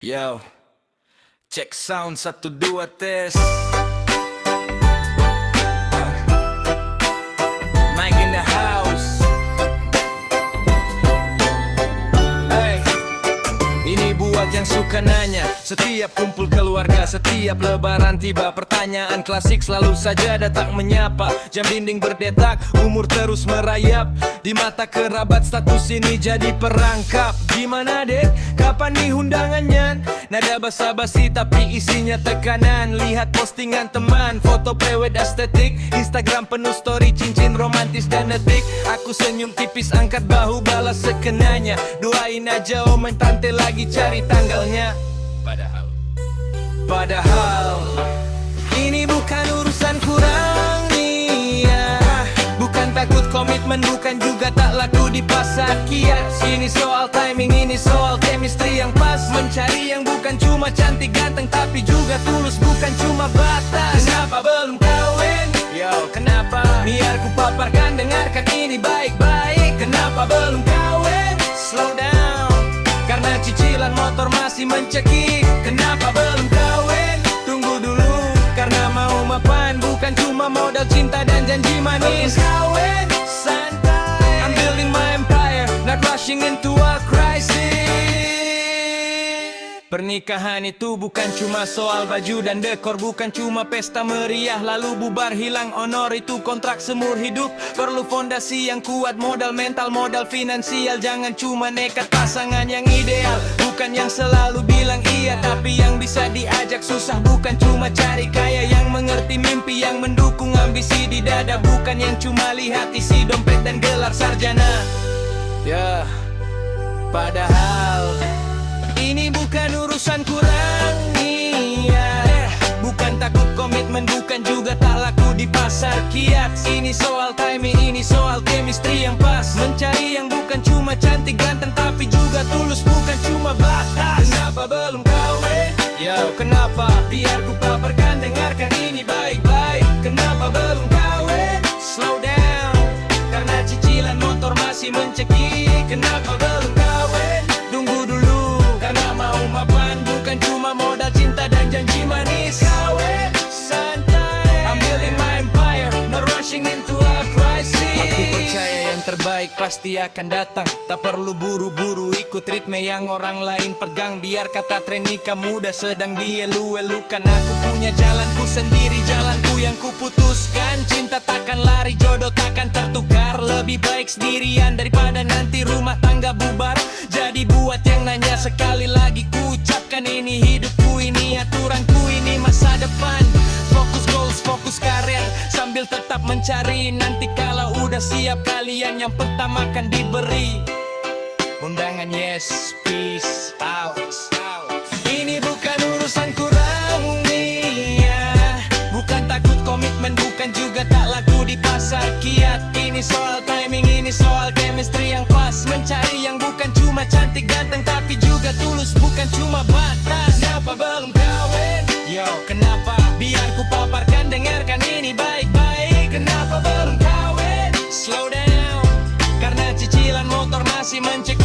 Yo, cek sound 1 2 tes. Mike in the house. Hey, ini buat yang suka nanya. Setiap kumpul keluarga, setiap lebaran tiba, pertanyaan klasik selalu saja datang menyapa. Jam dinding berdetak, umur terus merayap. Di mata kerabat status ini jadi perangkap. Gimana dek, kapan nih undangannya? Nada basa-basi tapi isinya tekanan. Lihat postingan teman, foto prewed estetik, Instagram penuh story, cincin romantis dan detik. Aku senyum tipis, angkat bahu, balas sekenanya. Doain aja omen tante lagi cari tanggalnya. Padahal ini bukan urusan kurang niat. Bukan takut komitmen, bukan juga tak laku di pasar kias. Ini soal timing, ini soal chemistry yang pas. Mencari yang bukan cuma cantik ganteng, tapi juga tulus, bukan cuma batas. Kenapa belum kawin? Yo, kenapa? Biar ku paparkan, dengarkan ini baik-baik. Kenapa belum kawin? Slow down, karena cicilan motor masih mencekik. Kenapa belum kawin? Tunggu dulu, karena mau mapan, bukan cuma modal cinta dan janji manis. Kawin, santai, I'm building my empire, not rushing into a crisis. Pernikahan itu bukan cuma soal baju dan dekor, bukan cuma pesta meriah lalu bubar hilang honor. Itu kontrak seumur hidup, perlu fondasi yang kuat, modal mental, modal finansial. Jangan cuma nekat, pasangan yang ideal bukan yang selalu bilang iya, tapi yang bisa diajak susah. Bukan cuma cari kaya, yang mengerti mimpi, yang mendukung ambisi di dada. Bukan yang cuma lihat isi dompet dan gelar sarjana. Ya, padahal ini bukan urusan kurang niat. Bukan takut komitmen, bukan juga tak laku di pasar kiat. Ini soal timing, ini soal chemistry yang pas. Mencari yang bukan cuma cantik ganteng, tapi juga tulus, bukan cuma batas. Kenapa belum kawin? Yo, kenapa? Biar ku paparkan, dengarkan ini baik-baik. Kenapa belum kawin? Slow down, karena cicilan motor masih mencekik. Kenapa belum kawin? Tunggu dulu, karena mau mapan, bukan cuma modal cinta dan janji manis. Kawin, santai, I'm building my empire, not rushing into a crisis. Aku percaya yang terbaik pasti akan datang. Tak perlu buru-buru ikut ritme yang orang lain pegang. Biar kata tren nikah muda sedang dielu-elukan. Aku punya jalanku sendiri, jalanku yang kuputuskan. Cinta takkan lari, jodoh takkan tertukar. Lebih baik sendirian daripada nanti rumah tangga bubar. Jadi buat yang nanya sekali lagi ku ucapkan, ini hidupku, ini aturanku, ini masa depan. Fokus goals, fokus karir, sambil tetap mencari. Nanti kalau udah siap, kalian yang pertama akan diberi undangan. Yes, peace out. Ini bukan urusan kurang niat. Bukan takut komitmen, bukan juga tak laku di pasar kiat. Ini soal timing, ini soal chemistry yang pas. Mencari yang bukan cuma cantik ganteng, tapi juga tulus, bukan cuma batas. Kenapa belum kawin? Yo, kenapa? Biar ku paparkan, dengarkan ini baik-baik. Kenapa belum kawin? Slow down, karena cicilan motor masih mencekik.